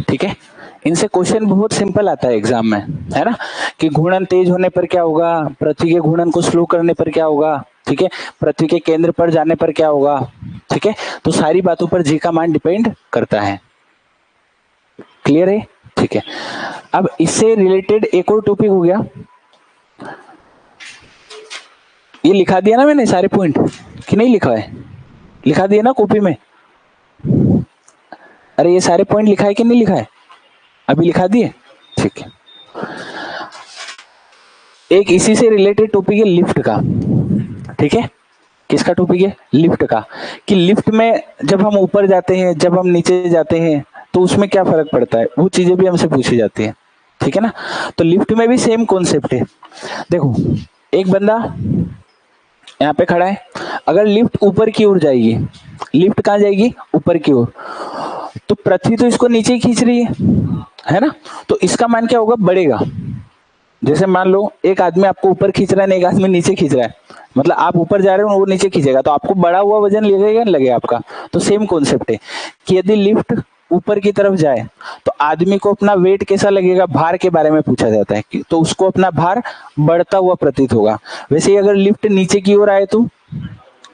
ठीक है, इनसे क्वेश्चन बहुत सिंपल आता है एग्जाम में, है ना, कि घूर्णन तेज होने पर क्या होगा, पृथ्वी के घूर्णन को स्लो करने पर क्या होगा, ठीक है, पृथ्वी के केंद्र पर जाने पर क्या होगा, ठीक है, तो सारी बातों पर जी का मान डिपेंड करता है। क्लियर है? ठीक है, अब इससे रिलेटेड एक और टॉपिक हो गया, ये लिखा दिया ना मैंने सारे पॉइंट कि नहीं लिखा है? लिखा दिया ना कॉपी में? अरे ये सारे पॉइंट लिखा है कि नहीं लिखा है? अभी लिखा दिए? ठीक है, एक इसी से रिलेटेड टॉपिक है लिफ्ट का। ठीक है, किसका टॉपिक है? लिफ्ट का, कि लिफ्ट में जब हम ऊपर जाते हैं, जब हम नीचे जाते हैं, तो उसमें क्या फर्क पड़ता है, वो चीजें भी हमसे पूछी जाती है। ठीक है ना, तो लिफ्ट में भी सेम कॉन्सेप्ट है। देखो, एक बंदा यहाँ पे खड़ा है, अगर लिफ्ट ऊपर की ओर जाएगी, लिफ्ट कहाँ जाएगी? ऊपर की ओर, तो पृथ्वी तो इसको नीचे ही खींच रही है ना, तो इसका मान क्या होगा? बढ़ेगा। जैसे मान लो एक आदमी आपको ऊपर खींच रहा है, एक आदमी नीचे खींच रहा है, मतलब आप ऊपर जा रहे हो, वो नीचे खींचेगा, तो आपको बढ़ा हुआ वजन लगेगा नहीं लगेगा आपका? तो सेम कॉन्सेप्ट है कि यदि लिफ्ट ऊपर की तरफ जाए तो आदमी को अपना वेट कैसा लगेगा, भार के बारे में पूछा जाता है कि, तो उसको अपना भार बढ़ता हुआ प्रतीत होगा। वैसे ही अगर लिफ्ट नीचे की ओर आए तो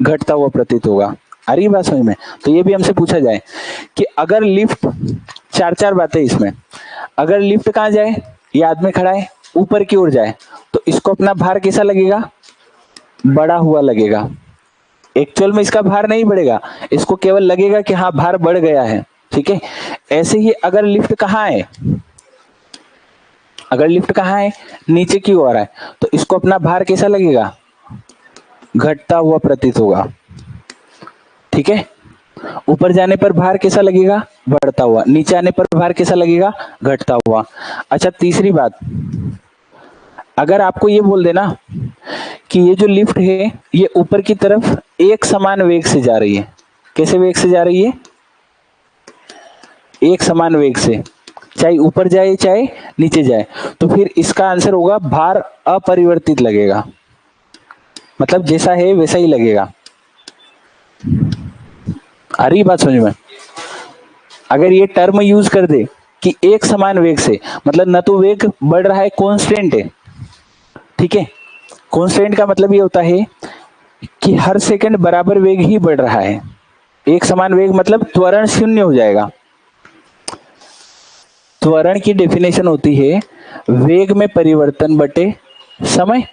घटता हुआ प्रतीत होगा। आ रही बात समझ में? तो ये भी हमसे पूछा जाए कि अगर लिफ्ट, चार चार बातें इसमें, अगर लिफ्ट कहाँ जाए, ये आदमी खड़ा है, ऊपर की ओर जाए, तो इसको अपना भार कैसा लगेगा? बढ़ा हुआ लगेगा। एक्चुअल में इसका भार नहीं बढ़ेगा, इसको केवल लगेगा कि हाँ भार बढ़ गया है। ठीक है, ऐसे ही अगर लिफ्ट कहाँ है, अगर लिफ्ट कहाँ है? नीचे की ओर है, तो इसको अपना भार कैसा लगेगा? घटता हुआ प्रतीत होगा। ठीक है, ऊपर जाने पर भार कैसा लगेगा? बढ़ता हुआ। नीचे आने पर भार कैसा लगेगा? घटता हुआ। अच्छा, तीसरी बात, अगर आपको ये बोल देना कि ये जो लिफ्ट है ये ऊपर की तरफ एक समान वेग से जा रही है, कैसे वेग से जा रही है? एक समान वेग से, चाहे ऊपर जाए चाहे नीचे जाए, तो फिर इसका आंसर होगा भार अपरिवर्तित लगेगा, मतलब जैसा है वैसा ही लगेगा। आ रही बात समझ में? अगर ये टर्म यूज कर दे कि एक समान वेग से, मतलब न तो वेग बढ़ रहा है, कांस्टेंट है। ठीक है, कांस्टेंट का मतलब ये होता है कि हर सेकंड बराबर वेग ही बढ़ रहा है। एक समान वेग मतलब त्वरण शून्य हो जाएगा। त्वरण की डेफिनेशन होती है वेग में परिवर्तन बटे समय,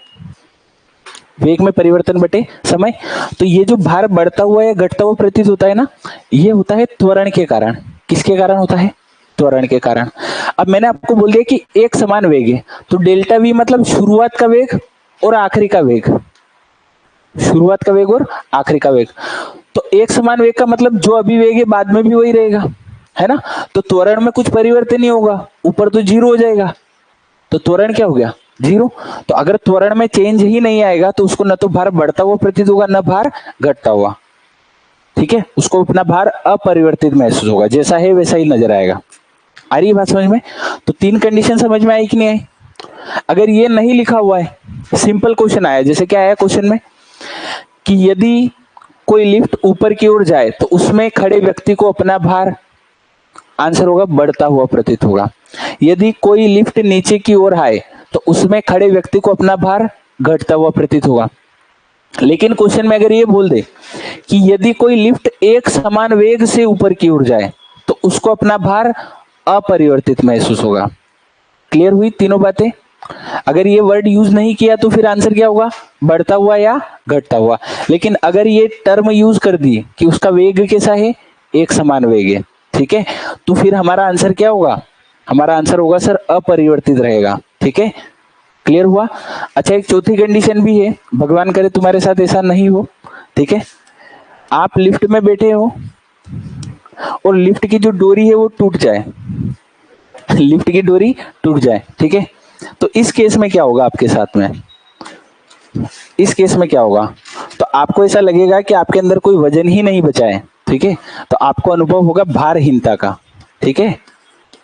वेग में परिवर्तन बटे समय। तो ये जो भार बढ़ता हुआ या घटता हुआ प्रतीत होता है ना, ये होता है त्वरण के कारण। किसके कारण होता है? त्वरण के कारण। अब मैंने आपको बोल दिया कि एक समान वेग है, तो डेल्टा वी मतलब शुरुआत का वेग और आखिरी का वेग, शुरुआत का वेग और आखिरी का वेग। तो एक समान वेग का मतलब जो अभी वेग है बाद में भी वही रहेगा, है ना, तो त्वरण में कुछ परिवर्तन नहीं होगा, ऊपर तो जीरो हो जाएगा, तो त्वरण क्या हो गया? जीरो। तो अगर त्वरण में चेंज ही नहीं आएगा तो उसको न तो भार बढ़ता हुआ प्रतीत होगा न भार घटता हुआ। ठीक है, उसको अपना भार अपरिवर्तित महसूस होगा, जैसा है वैसा ही नजर आएगा। आ रही है बात समझ में? तो तीन कंडीशन समझ में आई कि नहीं आई? अगर ये नहीं लिखा हुआ है, सिंपल क्वेश्चन आया, जैसे क्या आया क्वेश्चन में कि यदि कोई लिफ्ट ऊपर की ओर जाए तो उसमें खड़े व्यक्ति को अपना भार, आंसर होगा बढ़ता हुआ प्रतीत होगा। यदि कोई लिफ्ट नीचे की ओर आए तो उसमें खड़े व्यक्ति को अपना भार घटता हुआ प्रतीत होगा। लेकिन क्वेश्चन में अगर ये बोल दे कि यदि कोई लिफ्ट एक समान वेग से ऊपर की ओर जाए तो उसको अपना भार अपरिवर्तित महसूस होगा। क्लियर हुई तीनों बातें? अगर ये वर्ड यूज नहीं किया तो फिर आंसर क्या होगा? बढ़ता हुआ या घटता हुआ। लेकिन अगर ये टर्म यूज कर दी कि उसका वेग कैसा है? एक समान वेग है, ठीक है, तो फिर हमारा आंसर क्या होगा? हमारा आंसर होगा सर अपरिवर्तित रहेगा। ठीक है, क्लियर हुआ? अच्छा, एक चौथी कंडीशन भी है, भगवान करे तुम्हारे साथ ऐसा नहीं हो। ठीक है, आप लिफ्ट में बैठे हो और लिफ्ट की जो डोरी है वो टूट जाए, लिफ्ट की डोरी टूट जाए, ठीक है, तो इस केस में क्या होगा आपके साथ में? इस केस में क्या होगा? तो आपको ऐसा लगेगा कि आपके अंदर कोई वजन ही नहीं बचा है। ठीक है, तो आपको अनुभव होगा भारहीनता का। ठीक है,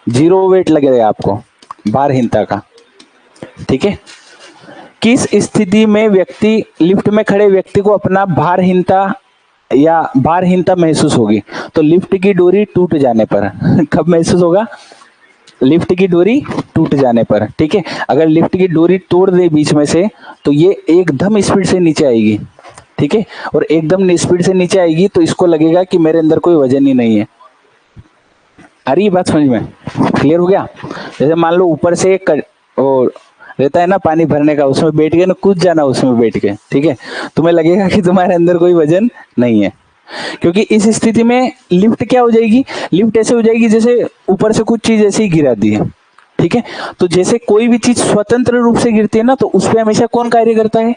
जीरो वेट लगेगा आपको, भारहीनता का। ठीक है, किस स्थिति में व्यक्ति, लिफ्ट में खड़े व्यक्ति को अपना भारहीनता या भारहीनता महसूस होगी। तो लिफ्ट की डोरी टूट जाने पर कब महसूस होगा? लिफ्ट की डोरी टूट जाने पर, ठीक है। अगर लिफ्ट की डोरी तोड़ दे बीच में से तो ये एकदम स्पीड से नीचे आएगी, ठीक है। और एकदम स्पीड से नीचे आएगी तो इसको लगेगा कि मेरे अंदर कोई वजन ही नहीं है। आ रही बात समझ में? क्लियर हो गया? जैसे मान लो ऊपर से एक और रहता है ना पानी भरने का, उसमें बैठ के ना कूद जाना उसमें बैठ के, ठीक है। तुम्हें लगेगा कि तुम्हारे अंदर कोई वजन नहीं है, क्योंकि इस स्थिति में लिफ्ट क्या हो जाएगी? लिफ्ट ऐसे हो जाएगी जैसे ऊपर से कुछ चीज ऐसे ही गिरा दी है, ठीक है। तो जैसे कोई भी चीज स्वतंत्र रूप से गिरती है ना, तो उस पर हमेशा कौन कार्य करता है?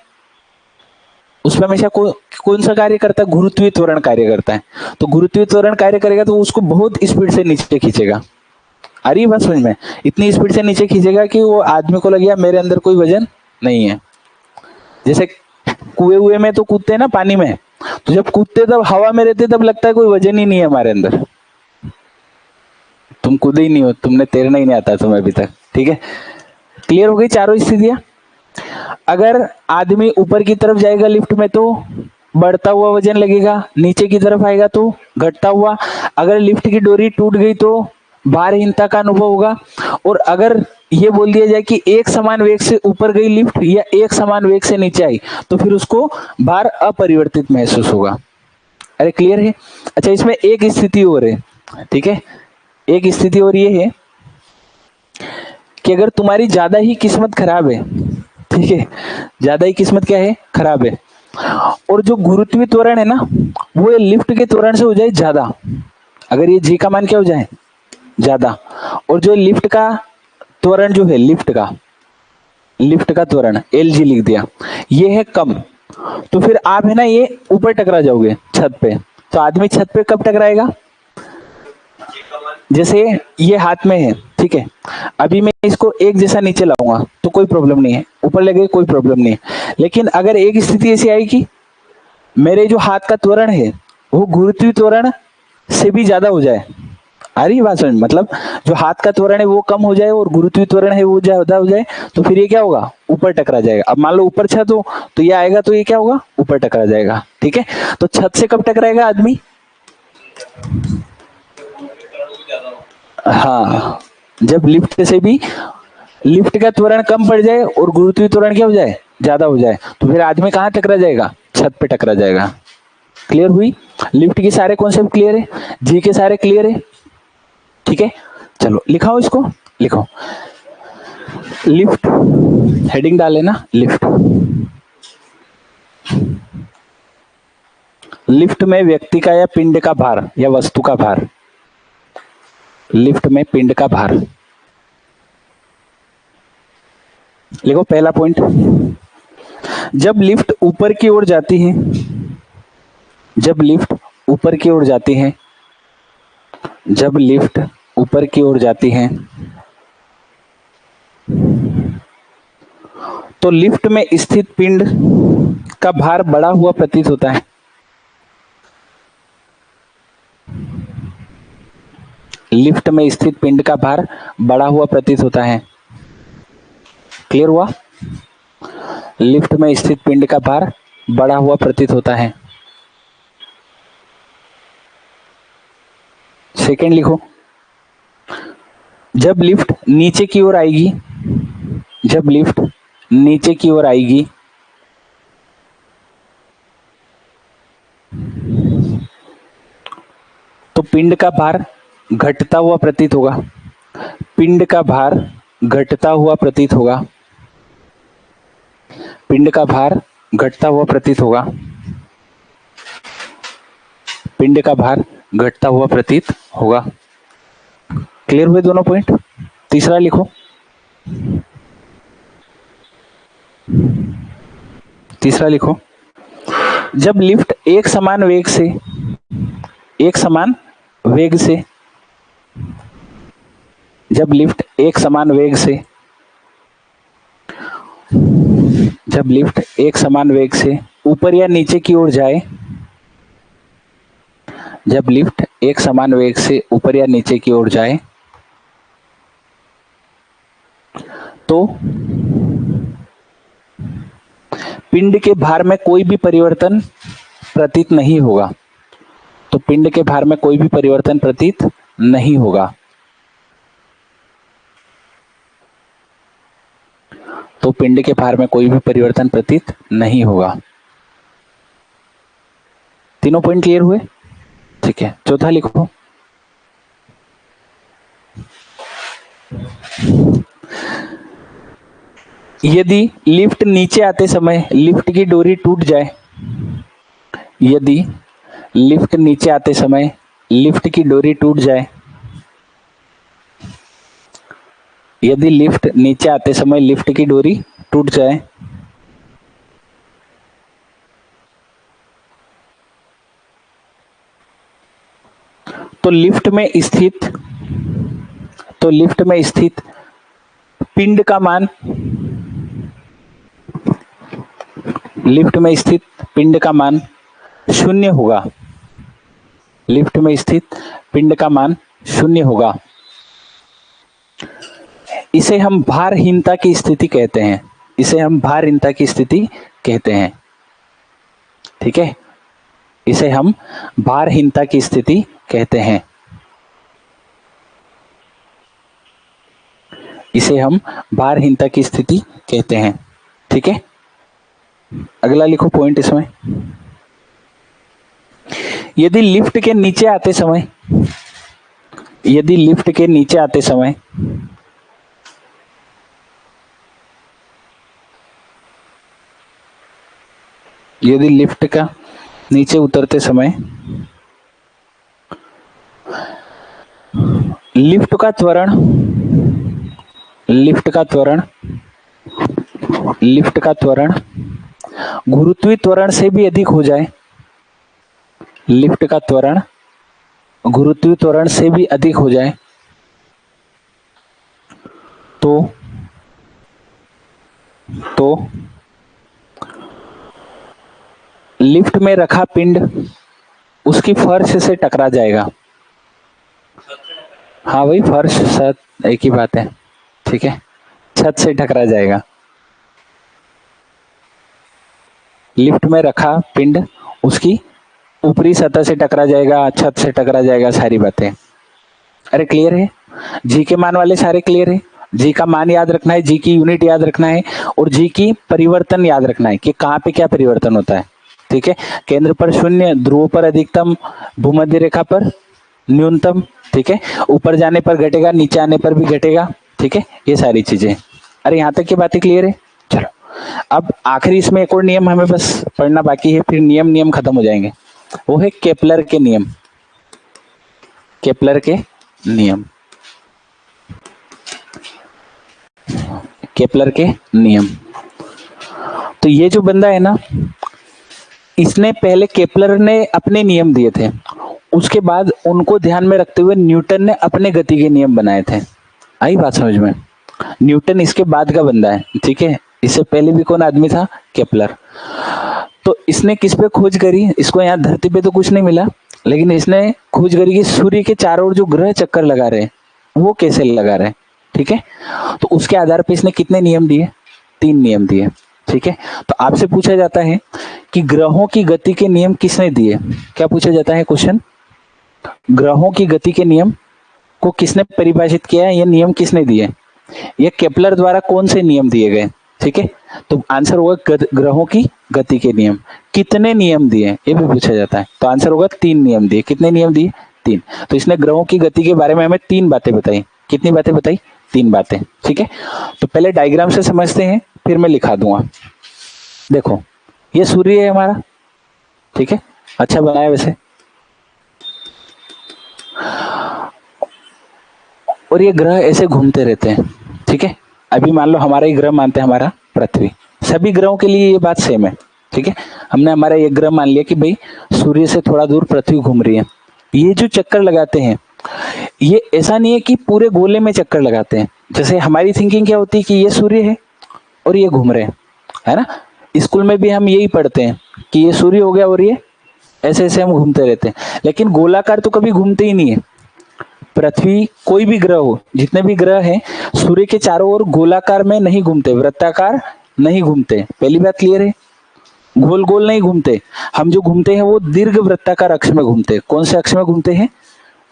उस पर हमेशा कौन सा कार्य करता है? गुरुत्वीय त्वरण कार्य करता है। तो गुरुत्वीय त्वरण कार्य करेगा तो उसको बहुत स्पीड से नीचे खींचेगा। आ रही है बात समझ में? इतनी स्पीड से नीचे खींचेगा कि वो आदमी को लगेगा मेरे अंदर कोई वजन नहीं है। जैसे कुएं में तो कूदते हैं ना पानी में, तो जब कूदते तब हवा में रहते तब लगता है कोई वजन ही नहीं है हमारे अंदर। तुम कूदे ही नहीं हो, तुमने तैरना ही नहीं आता तुम्हें अभी तक, ठीक है। क्लियर हो गई चारों स्थितियां? अगर आदमी ऊपर की तरफ जाएगा लिफ्ट में तो बढ़ता हुआ वजन लगेगा, नीचे की तरफ आएगा तो घटता हुआ। अगर लिफ्ट की डोरी टूट गई तो भारहीनता का अनुभव होगा। और अगर ये बोल दिया जाए कि एक समान वेग से ऊपर गई लिफ्ट या एक समान वेग से नीचे आई तो फिर उसको भार अपरिवर्तित महसूस होगा। अरे क्लियर है? अच्छा, इसमें एक स्थिति और है, ठीक है। एक स्थिति और ये है कि अगर तुम्हारी ज्यादा ही किस्मत खराब है, ठीक है, ज्यादा ही किस्मत क्या है? खराब है, और जो गुरुत्वीय त्वरण है ना वो लिफ्ट के त्वरण से हो जाए ज्यादा। अगर ये जी का मान क्या हो जाए? ज्यादा, और जो लिफ्ट का त्वरण जो है, लिफ्ट का त्वरण एल जी लिख दिया, ये है कम, तो फिर आप है ना ये ऊपर टकरा जाओगे छत पे। तो आदमी छत पे कब टकराएगा? जैसे ये हाथ में है, ठीक है, अभी मैं इसको एक जैसा नीचे लाऊंगा तो कोई प्रॉब्लम नहीं है, ऊपर लगे कोई प्रॉब्लम नहीं है। लेकिन अगर एक स्थिति ऐसी आई कि मेरे जो हाथ का त्वरण है वो गुरुत्वीय त्वरण से भी ज्यादा हो जाए। आ रही बात समझ? मतलब जो हाथ का त्वरण है वो कम हो जाए और गुरुत्वीय त्वरण है वो ज्यादा हो जाए, तो फिर ये क्या होगा? ऊपर टकरा जाएगा। अब मान लो ऊपर छत हो तो ये आएगा तो ये क्या होगा? ऊपर टकरा जाएगा, ठीक है। तो छत से कब टकराएगा आदमी? हाँ, जब लिफ्ट से भी लिफ्ट का त्वरण कम पड़ जाए और गुरुत्वीय त्वरण क्या हो जाए? ज्यादा हो जाए, तो फिर आदमी कहाँ टकरा जाएगा? छत पे टकरा जाएगा। क्लियर हुई? लिफ्ट के सारे कॉन्सेप्ट क्लियर है, जी के सारे क्लियर है, ठीक है। चलो लिखाओ इसको, लिखो लिफ्ट, हेडिंग डाले ना लिफ्ट। लिफ्ट में व्यक्ति का या पिंड का भार या वस्तु का भार, लिफ्ट में पिंड का भार। लिखो पहला पॉइंट, जब लिफ्ट ऊपर की ओर जाती है, जब लिफ्ट ऊपर की ओर जाती है, जब लिफ्ट ऊपर की ओर जाती है तो लिफ्ट में स्थित पिंड का भार बढ़ा हुआ प्रतीत होता है। लिफ्ट में स्थित पिंड का भार बढ़ा हुआ प्रतीत होता है। क्लियर हुआ? लिफ्ट में स्थित पिंड का भार बढ़ा हुआ प्रतीत होता है। सेकंड लिखो, जब लिफ्ट नीचे की ओर आएगी, जब लिफ्ट नीचे की ओर आएगी तो पिंड का भार घटता हुआ प्रतीत होगा। पिंड का भार घटता हुआ प्रतीत होगा। पिंड का भार घटता हुआ प्रतीत होगा। पिंड का भार घटता हुआ प्रतीत होगा। क्लियर हुए दोनों पॉइंट? तीसरा लिखो, तीसरा लिखो, जब लिफ्ट एक समान वेग से, एक समान वेग से, जब लिफ्ट एक समान वेग से, जब लिफ्ट एक समान वेग से ऊपर या नीचे की ओर जाए, जब लिफ्ट एक समान वेग से ऊपर या नीचे की ओर जाए तो पिंड के भार में कोई भी परिवर्तन प्रतीत नहीं होगा। तो पिंड के भार में कोई भी परिवर्तन प्रतीत नहीं होगा। तो पिंड के भार में कोई भी परिवर्तन प्रतीत नहीं होगा। तीनों पॉइंट क्लियर हुए? ठीक है, चौथा लिखो। यदि लिफ्ट नीचे आते समय लिफ्ट की डोरी टूट जाए, यदि लिफ्ट नीचे आते समय लिफ्ट की डोरी टूट जाए, यदि लिफ्ट नीचे आते समय लिफ्ट की डोरी टूट जाए, तो लिफ्ट में स्थित पिंड का मान, लिफ्ट में स्थित पिंड का मान शून्य होगा। लिफ्ट में स्थित पिंड का मान शून्य होगा। इसे हम भारहीनता की स्थिति कहते हैं। इसे हम भारहीनता की स्थिति कहते हैं। ठीक है, इसे हम भारहीनता की स्थिति कहते हैं। इसे हम भारहीनता की स्थिति कहते हैं। ठीक है, अगला लिखो पॉइंट इसमें। यदि लिफ्ट के नीचे आते समय, यदि लिफ्ट के नीचे आते समय यदि लिफ्ट का नीचे उतरते समय लिफ्ट का त्वरण, लिफ्ट का त्वरण, लिफ्ट का त्वरण गुरुत्वीय त्वरण से भी अधिक हो जाए, लिफ्ट का त्वरण गुरुत्वीय त्वरण से भी अधिक हो जाए, तो लिफ्ट में रखा पिंड उसकी फर्श से टकरा जाएगा। हाँ भाई, फर्श छत एक ही बात है। ठीक है, छत से टकरा जाएगा। लिफ्ट में रखा पिंड उसकी ऊपरी सतह से टकरा जाएगा, छत से टकरा जाएगा, सारी बातें। अरे क्लियर है? जी के मान वाले सारे क्लियर है? जी का मान याद रखना है, जी की यूनिट याद रखना है, और जी की परिवर्तन याद रखना है कि कहाँ पे क्या परिवर्तन होता है। ठीक है, केंद्र पर शून्य, ध्रुव पर अधिकतम, भूमध्य रेखा पर न्यूनतम। ठीक है, ऊपर जाने पर घटेगा, नीचे आने पर भी घटेगा। ठीक है, ये सारी चीजें। अरे यहाँ तक की बातें क्लियर है? चलो, अब आखिरी इसमें एक और नियम हमें बस पढ़ना बाकी है, फिर नियम खत्म हो जाएंगे। वो है केपलर के नियम। केपलर के नियम, केपलर के नियम। तो ये जो बंदा है ना, इसने पहले केपलर ने अपने नियम दिए थे, उसके बाद उनको ध्यान में रखते हुए न्यूटन ने अपने गति के नियम बनाए थे। आई बात समझ में? न्यूटन इसके बाद का बंदा है। ठीक है, इससे पहले भी कौन आदमी था? केपलर। तो इसने किस पे खोज करी? इसको यहाँ धरती पे तो कुछ नहीं मिला, लेकिन इसने खोज करी कि सूर्य के चारों ओर जो ग्रह चक्कर लगा रहे हैं वो कैसे लगा रहे हैं। ठीक है, तो उसके आधार पे इसने कितने नियम दिए? 3 नियम दिए। ठीक है, तो आपसे पूछा जाता है कि ग्रहों की गति के नियम किसने दिए? क्या पूछा जाता है क्वेश्चन? ग्रहों की गति के नियम को किसने परिभाषित किया है? ये नियम किसने दिए? ये केपलर द्वारा कौन से नियम दिए गए? ठीक है, तो आंसर होगा ग्रहों की गति के नियम। कितने नियम दिए ये भी पूछा जाता है, तो आंसर होगा 3 नियम दिए। कितने नियम दिए? 3। तो इसने ग्रहों की गति के बारे में हमें 3 बातें बताई। कितनी बातें बताई? 3 बातें। ठीक है, तो पहले डायग्राम से समझते हैं, फिर मैं लिखा दूंगा। देखो, ये सूर्य है हमारा। ठीक है, अच्छा बनाया वैसे। और ये ग्रह ऐसे घूमते रहते हैं। ठीक है, अभी मान लो हमारा ही ग्रह मानते हैं, हमारा पृथ्वी। सभी ग्रहों के लिए ये बात सेम है। ठीक है, हमने हमारा ये ग्रह मान लिया कि भाई सूर्य से थोड़ा दूर पृथ्वी घूम रही है। ये जो चक्कर लगाते हैं, ये ऐसा नहीं है कि पूरे गोले में चक्कर लगाते हैं। जैसे हमारी थिंकिंग क्या होती है कि ये सूर्य है और ये घूम रहे हैं, है ना? स्कूल में भी हम यही पढ़ते हैं कि ये सूर्य हो गया और ये ऐसे ऐसे हम घूमते रहते हैं। लेकिन गोलाकार तो कभी घूमते ही नहीं है। पृथ्वी, कोई भी ग्रह हो, जितने भी ग्रह हैं, सूर्य के चारों ओर गोलाकार में नहीं घूमते, वृत्ताकार नहीं घूमते। पहली बात क्लियर है? गोल गोल नहीं घूमते, हम जो घूमते हैं वो दीर्घ वृत्ताकार अक्ष में घूमते हैं। कौन से अक्ष में घूमते हैं?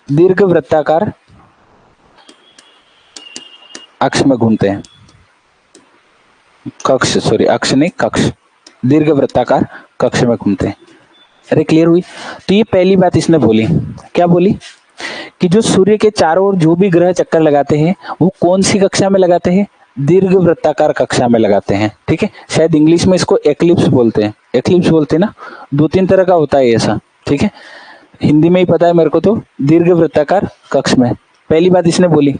दीर्घ वृत्ताकार अक्ष में घूमते हैं। कक्ष, सॉरी अक्ष नहीं, कक्ष, दीर्घ वृत्ताकार कक्ष में घूमते हैं। अरे क्लियर हुई? तो ये पहली बात इसने बोली, क्या बोली? कि जो सूर्य के चारों ओर जो भी ग्रह चक्कर लगाते हैं वो कौन सी कक्षा में लगाते हैं? दीर्घ वृत्ताकार कक्षा में लगाते हैं। ठीक है, शायद इंग्लिश में इसको एक्लिप्स बोलते हैं, एक्लिप्स बोलते हैं ना, 2-3 तरह का होता है ऐसा। ठीक है, हिंदी में ही पता है मेरे को, तो दीर्घ वृत्ताकार कक्ष में। पहली बात इसने बोली।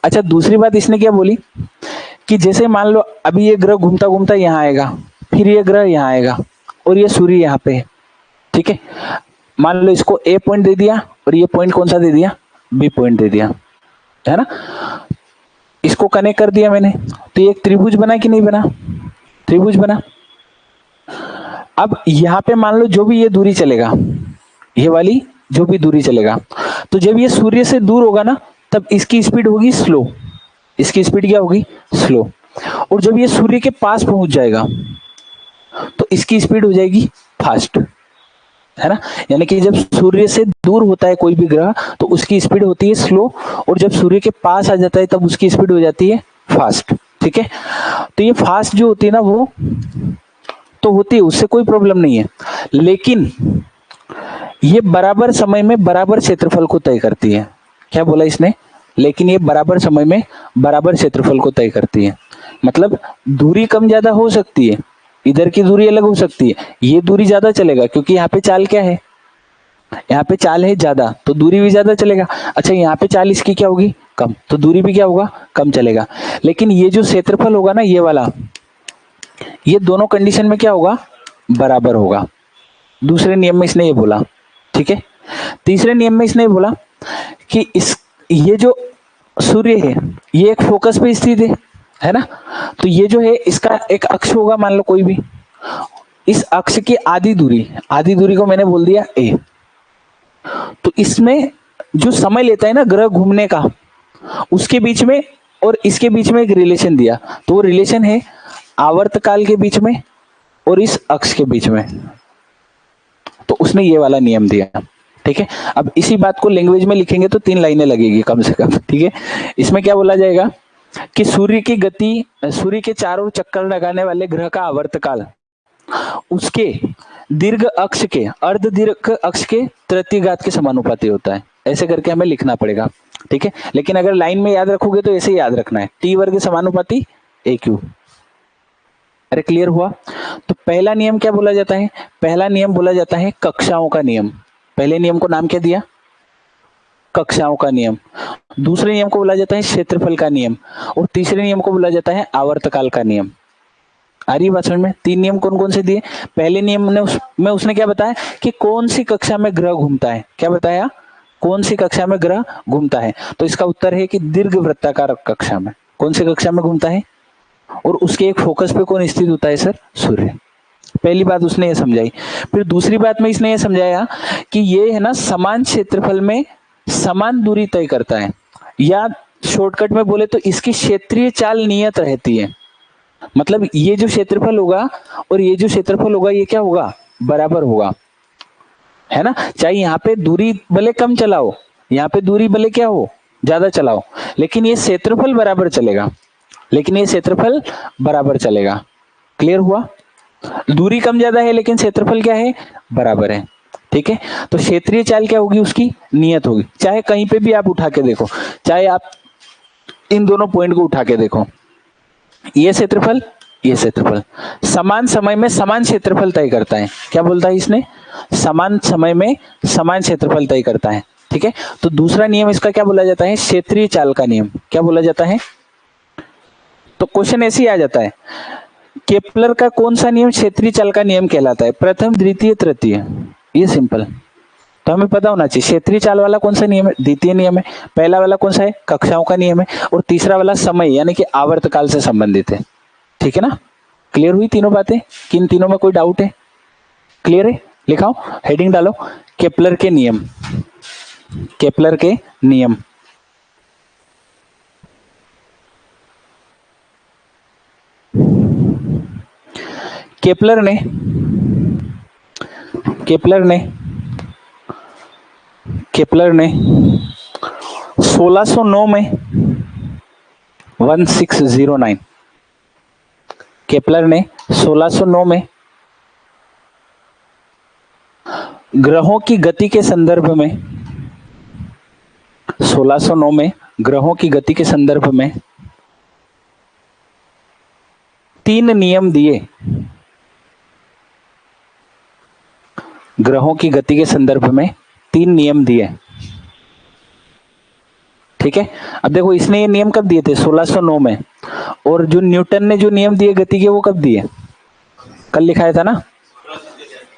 अच्छा, दूसरी बात इसने क्या बोली? कि जैसे मान लो अभी ये ग्रह घूमता घूमता यहाँ आएगा, फिर ये ग्रह यहाँ आएगा और ये सूर्य यहाँ पे है। ठीक है, मान लो इसको ए पॉइंट दे दिया और ये पॉइंट कौन सा दे दिया? बी पॉइंट दे दिया, है ना। इसको कनेक्ट कर दिया मैंने, तो ये एक त्रिभुज बना कि नहीं बना? त्रिभुज बना। अब यहाँ पे मान लो जो भी ये दूरी चलेगा, ये वाली जो भी दूरी चलेगा, तो जब ये सूर्य से दूर होगा ना, तब इसकी स्पीड होगी स्लो। इसकी स्पीड क्या होगी? स्लो। और जब ये सूर्य के पास पहुंच जाएगा तो इसकी स्पीड हो जाएगी फास्ट, है ना। यानी कि जब सूर्य से दूर होता है कोई भी ग्रह तो उसकी स्पीड होती है स्लो, और जब सूर्य के पास आ जाता है तब उसकी स्पीड हो जाती है फास्ट। ठीक है, तो ये फास्ट जो होती है ना वो तो होती है, उससे कोई प्रॉब्लम नहीं है, लेकिन ये बराबर समय में बराबर क्षेत्रफल को तय करती है। क्या बोला इसने? लेकिन ये बराबर समय में बराबर क्षेत्रफल को तय करती है। मतलब दूरी कम ज्यादा हो सकती है, इधर की दूरी अलग हो सकती है, ये दूरी ज्यादा चलेगा क्योंकि यहाँ पे चाल क्या है? यहाँ पे चाल है ज्यादा, तो दूरी भी ज्यादा चलेगा। अच्छा, यहाँ पे चाल इसकी क्या होगी? कम, तो दूरी भी क्या होगा? कम चलेगा। लेकिन ये जो क्षेत्रफल होगा ना, ये वाला, ये दोनों कंडीशन में क्या होगा? बराबर होगा। दूसरे नियम में इसने ये बोला। ठीक है, तीसरे नियम में इसने ये बोला कि ये जो सूर्य है ये एक फोकस पे स्थित है ना, तो ये जो है इसका एक अक्ष होगा, मान लो कोई भी, इस अक्ष की आधी दूरी को मैंने बोल दिया ए। तो इसमें जो समय लेता है ना ग्रह घूमने का, उसके बीच में और इसके बीच में एक रिलेशन दिया, तो वो रिलेशन है आवर्तकाल के बीच में और इस अक्ष के बीच में, तो उसने ये वाला नियम दिया। ठीक है, अब इसी बात को लैंग्वेज में लिखेंगे तो 3 लाइनें लगेगी कम से कम। ठीक है, इसमें क्या बोला जाएगा कि सूर्य की गति, सूर्य के चारों चक्कर लगाने वाले ग्रह का आवर्तकाल उसके दीर्घ अक्ष के अर्ध दीर्घ अक्ष के तृतीय घात के समानुपाती होता है। ऐसे करके हमें लिखना पड़ेगा। ठीक है, लेकिन अगर लाइन में याद रखोगे तो ऐसे याद रखना है, टी वर्ग समानुपाती ए क्यू। अरे क्लियर हुआ? तो पहला नियम क्या बोला जाता है? पहला नियम बोला जाता है कक्षाओं का नियम। पहले नियम को नाम क्या दिया? कक्षाओं का नियम। दूसरे नियम को बोला जाता है क्षेत्रफल का नियम, और तीसरे नियम को बोला जाता है आवर्तकाल का नियम। आ रही बात समझ में? 3 नियम कौन कौन से दिए? पहले नियम में उसने क्या बताया कि कौन सी कक्षा में ग्रह घूमता है। क्या बताया? कौन सी कक्षा में ग्रह घूमता है, तो इसका उत्तर है कि दीर्घ वृत्ताकार कक्षा में। कौन सी कक्षा में घूमता है? और उसके एक फोकस पे कौन स्थित होता है सर? सूर्य। पहली बात उसने ये समझाई। फिर दूसरी बात में इसने ये समझाया कि ये है ना समान क्षेत्रफल में समान दूरी तय करता है, या शॉर्टकट में बोले तो इसकी क्षेत्रीय चाल नियत रहती है। मतलब ये जो क्षेत्रफल होगा और ये जो क्षेत्रफल होगा ये क्या होगा? बराबर होगा, है ना। चाहे यहाँ पे दूरी भले कम चलाओ, यहाँ पे दूरी भले क्या हो? ज्यादा चलाओ, लेकिन ये क्षेत्रफल बराबर चलेगा, लेकिन ये क्षेत्रफल बराबर चलेगा। क्लियर हुआ? दूरी कम ज्यादा है लेकिन क्षेत्रफल क्या है? बराबर है। ठीक है, तो क्षेत्रीय चाल क्या होगी? उसकी नियत होगी। चाहे कहीं पे भी आप उठा के देखो, चाहे आप इन दोनों पॉइंट को उठा के देखो, ये क्षेत्रफल, ये क्षेत्रफल समान समय में समान क्षेत्रफल तय करता है। क्या बोलता है इसने? समान समय में समान क्षेत्रफल तय करता है। ठीक है, तो दूसरा नियम इसका क्या बोला जाता है? क्षेत्रीय चाल का नियम। क्या बोला जाता है? तो क्वेश्चन ऐसे ही आ जाता है, केपलर का कौन सा नियम क्षेत्रीय चाल का नियम कहलाता है? प्रथम, द्वितीय, तृतीय। ये सिंपल, तो हमें पता होना चाहिए क्षेत्रीय चाल वाला कौन सा नियम है? द्वितीय नियम है। पहला वाला कौन सा है? कक्षाओं का नियम है। और तीसरा वाला समय यानी कि आवर्तकाल से संबंधित है। ठीक है ना? क्लियर हुई तीनों बातें? किन तीनों में कोई डाउट है? क्लियर है? लिखाओ, हेडिंग डालो, केपलर के नियम। केपलर के नियम। केपलर ने केपलर ने 1609 में 1609 केपलर ने 1609 में ग्रहों की गति के संदर्भ में 1609 में ग्रहों की गति के संदर्भ में 3 नियम दिए। ग्रहों की गति के संदर्भ में 3 नियम दिए। ठीक है, अब देखो इसने ये नियम कब दिए थे? 1609 में। और जो न्यूटन ने जो नियम दिए गति के वो कब दिए? कल लिखाया था ना,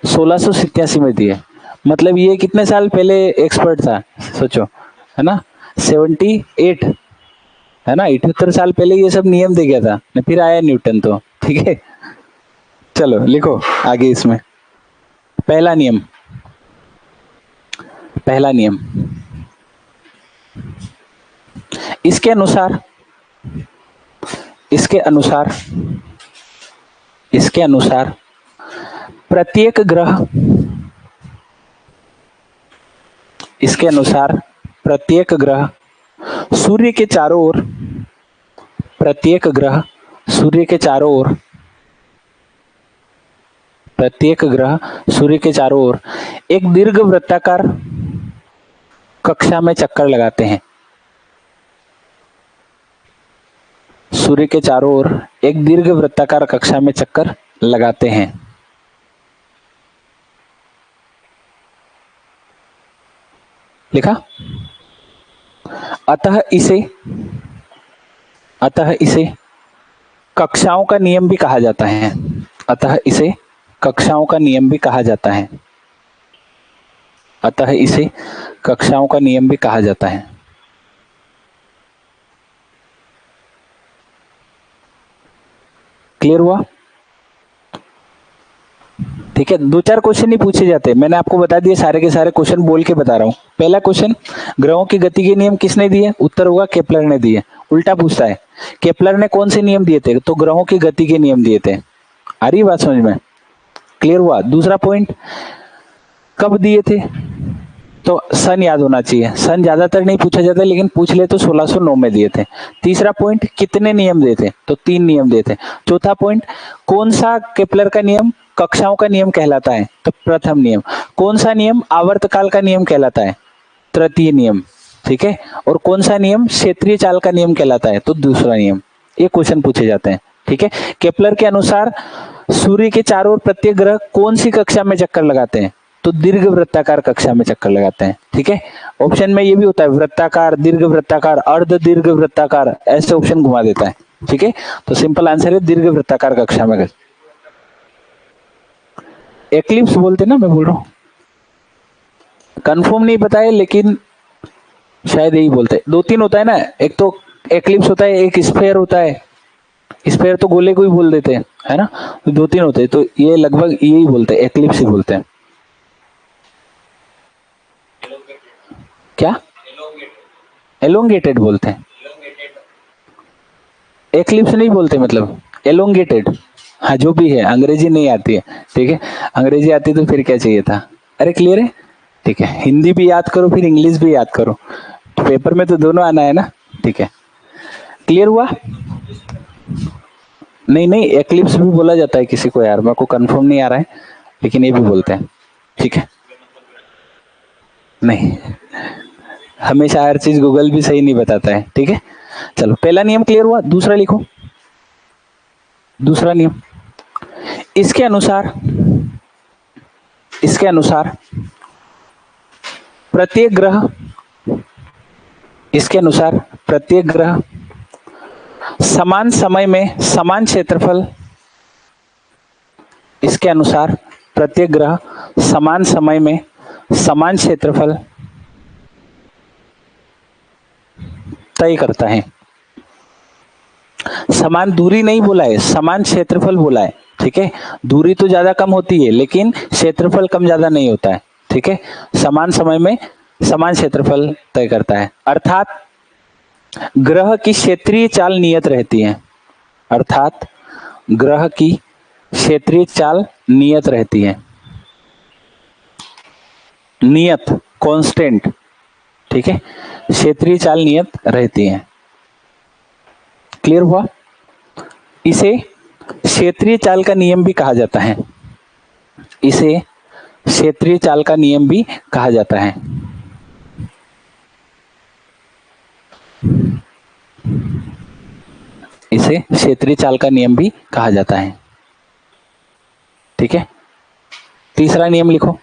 1687 में दिए। मतलब ये कितने साल पहले एक्सपर्ट था, सोचो, है ना, 78, है ना, 78 साल पहले ये सब नियम दे गया था, फिर आया न्यूटन। तो ठीक है, चलो लिखो आगे इसमें। पहला नियम इसके अनुसार प्रत्येक ग्रह सूर्य के चारों ओर एक दीर्घ वृत्ताकार कक्षा में चक्कर लगाते हैं। सूर्य के चारों ओर एक दीर्घ वृत्ताकार कक्षा में चक्कर लगाते हैं। लिखा? अतः इसे कक्षाओं का नियम भी कहा जाता है। क्लियर हुआ? ठीक है, 2-4 क्वेश्चन ही पूछे जाते हैं, मैंने आपको बता दिए, सारे के सारे क्वेश्चन बोल के बता रहा हूं। पहला क्वेश्चन, ग्रहों की गति के नियम किसने दिए? उत्तर होगा केपलर ने दिए। उल्टा पूछता है, केपलर ने कौन से नियम दिए थे? तो ग्रहों की गति के नियम दिए थे। आ रही बात समझ में? क्लियर हुआ? दूसरा पॉइंट, कब दिए थे? तो सन याद होना चाहिए। सन ज्यादातर नहीं पूछा जाता, लेकिन पूछ ले तो 1609 में दिए थे। तीसरा पॉइंट, कितने नियम दिए थे? तो 3 नियम दिए थे। चौथा पॉइंट, कौन सा केपलर का नियम कक्षाओं का नियम कहलाता है? तो प्रथम नियम। कौन सा नियम आवर्तकाल का नियम कहलाता है? तृतीय नियम। ठीक है, और कौन सा नियम क्षेत्रीय चाल का नियम कहलाता है? तो दूसरा नियम। ये क्वेश्चन पूछे जाते हैं। ठीक है, केपलर के अनुसार सूर्य के चारों ओर प्रत्येक ग्रह कौन सी कक्षा में चक्कर लगाते हैं? तो दीर्घ वृत्ताकार कक्षा में चक्कर लगाते हैं। ठीक है, ऑप्शन में ये भी होता है वृत्ताकार, दीर्घ वृत्ताकार, अर्ध दीर्घ वृत्ताकार, ऐसे ऑप्शन घुमा देता है। ठीक है, तो सिंपल आंसर है दीर्घ वृत्ताकार कक्षा में। एक्लिप्स बोलते ना, मैं बोल रहा हूं, कंफर्म नहीं पता है लेकिन शायद यही बोलते हैं। 2-3 होता है ना, एक तो एक्लिप्स होता है, एक स्फेयर होता है। स्फेयर तो गोले को ही बोल देते हैं, है ना, 2-3 होते हैं, तो ये लगभग यही बोलते हैं, एक्लिप्स ही बोलते हैं। क्या? एलोंगेटेड बोलते हैं, एक्लिप्स नहीं बोलते, मतलब एलोंगेटेड। हाँ, जो भी है, अंग्रेजी नहीं आती है। ठीक है, अंग्रेजी आती तो फिर क्या चाहिए था? अरे क्लियर है? ठीक है, हिंदी भी याद करो फिर इंग्लिश भी याद करो, तो पेपर में तो दोनों आना है ना। ठीक है, क्लियर हुआ? नहीं, एक्लिप्स भी बोला जाता है किसी को, यार मेरे को कंफर्म नहीं आ रहा है, लेकिन ये भी बोलते हैं। ठीक है, नहीं, हमेशा हर चीज गूगल भी सही नहीं बताता है। ठीक है, चलो पहला नियम क्लियर हुआ। दूसरा लिखो, दूसरा नियम, इसके अनुसार प्रत्येक ग्रह समान समय में समान क्षेत्रफल, इसके अनुसार प्रत्येक ग्रह समान समय में समान क्षेत्रफल तय करता है। समान दूरी नहीं बोला है, समान क्षेत्रफल बोला है। ठीक है, दूरी तो ज्यादा कम होती है लेकिन क्षेत्रफल कम ज्यादा नहीं होता है। ठीक है, समान समय में समान क्षेत्रफल तय करता है, अर्थात ग्रह की क्षेत्रीय चाल नियत रहती है। अर्थात ग्रह की क्षेत्रीय चाल नियत रहती है। नियत, कांस्टेंट, ठीक है, क्षेत्रीय चाल नियत रहती है। क्लियर हुआ? इसे क्षेत्रीय चाल का नियम भी कहा जाता है, इसे क्षेत्रीय चाल का नियम भी कहा जाता है। इसे क्षेत्रीय चाल का नियम भी कहा जाता है, ठीक है। तीसरा नियम लिखो,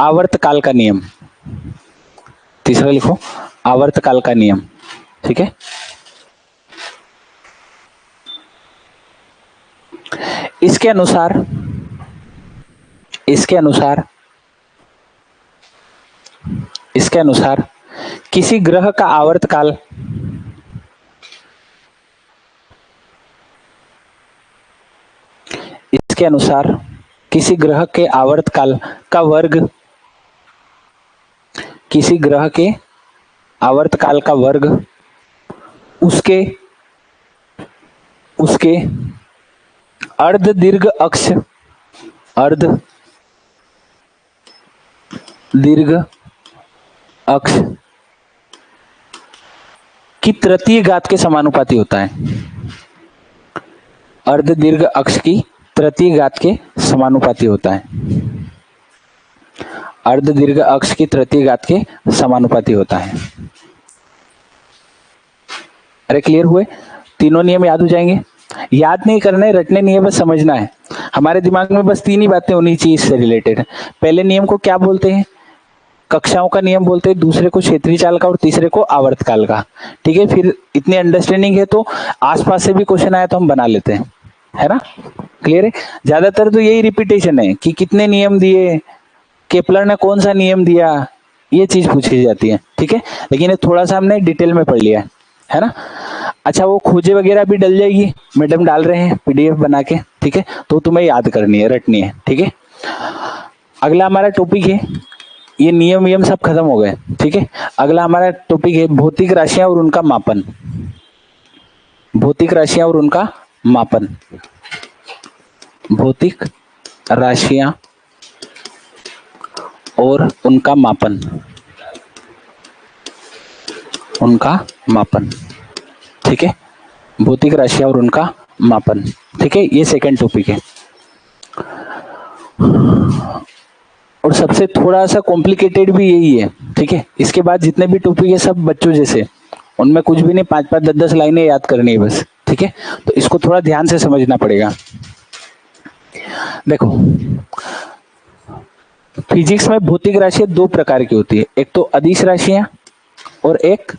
आवर्तकाल का नियम। तीसरा लिखो, आवर्तकाल का नियम, ठीक है। इसके अनुसार किसी ग्रह का आवर्तकाल इसके अनुसार किसी ग्रह के आवर्तकाल का वर्ग, किसी ग्रह के आवर्तकाल का वर्ग उसके अर्ध दीर्घ अक्ष, अर्ध दीर्घ अक्ष की तृतीय घात के समानुपाती होता है। अर्ध दीर्घ अक्ष की तृतीय घात के समानुपाती होता है। अर्ध दीर्घ अक्ष की तृतीय घात के समानुपाती होता है। अरे क्लियर हुए? तीनों नियम याद हो जाएंगे? याद नहीं करना है, रटने नहीं है, बस समझना है। हमारे दिमाग में बस तीन ही बातें होनी चाहिए इससे रिलेटेड। पहले नियम को क्या बोलते हैं? कक्षाओं का नियम बोलते हैं, दूसरे को क्षेत्रीय चाल का और तीसरे को आवर्तकाल का, ठीक है। फिर इतनी अंडरस्टैंडिंग है तो आसपास से भी क्वेश्चन आया तो हम बना लेते हैं, है ना? क्लियर है? ज्यादातर तो यही रिपीटेशन है कि कितने नियम दिए, केपलर ने कौन सा नियम दिया, ये चीज पूछी जाती है, ठीक है। लेकिन ये थोड़ा सा हमने डिटेल में पढ़ लिया है ना। अच्छा, वो खोजे वगैरह भी डल जाएगी, मैडम डाल रहे हैं पीडीएफ बना के, ठीक है। तो तुम्हें याद करनी है, रटनी है, ठीक है। अगला हमारा टॉपिक है, ये नियम सब खत्म हो गए, ठीक है। अगला हमारा टॉपिक है भौतिक राशियां और उनका मापन। भौतिक राशियां और उनका मापन। भौतिक राशियां और उनका मापन, उनका मापन, ठीक है। भौतिक राशियां और उनका मापन, ठीक है। ये सेकंड टॉपिक है और सबसे थोड़ा सा कॉम्प्लिकेटेड भी यही है, ठीक है। इसके बाद जितने भी टॉपिक है सब बच्चों जैसे, उनमें कुछ भी नहीं, 5-5, 10-10 लाइनें याद करनी है बस, ठीक है। तो इसको थोड़ा ध्यान से समझना पड़ेगा। देखो, फिजिक्स में भौतिक राशियां दो प्रकार की होती है, एक तो अदिश राशियां और एक